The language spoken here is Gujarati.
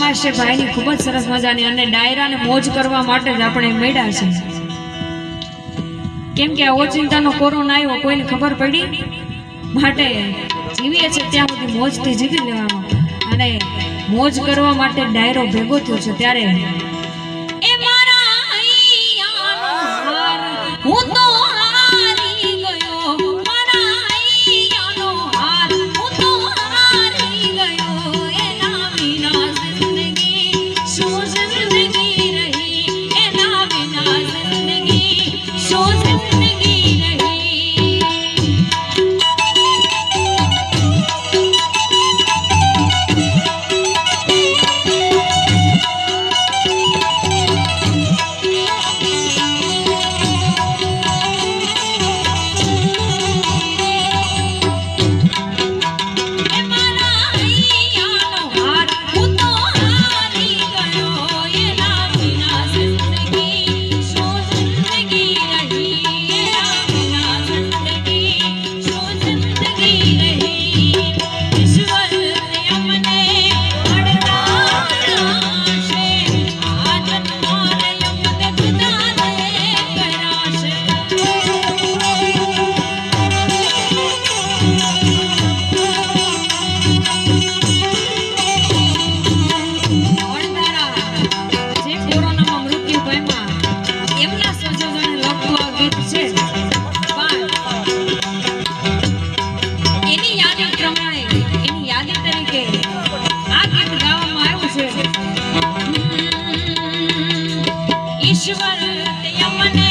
ફરમાઈશ છે ભાઈની ખૂબ જ સરસ મજાની, અને ડાયરાને મોજ કરવા માટે જ આપણે મળ્યા છે. કેમ કે આ ઓચિંતાનો કોરોના આવ્યો, કોઈને ખબર પડી, માટે જીવીએ છે ત્યાં સુધી મોજથી જીવી લેવામાં, અને મોજ કરવા માટે ડાયરો ભેગો થયો છે. ત્યારે એ મારા હૈયાનો હાર હું તો હારી ગયો, મારા હૈયાનો હાર હું તો હારી ગયો, એના વિના જિંદગી શું જિંદગી રહી, એના વિના જિંદગી શું જિંદગી રહી. ઈશ્વર તે અમને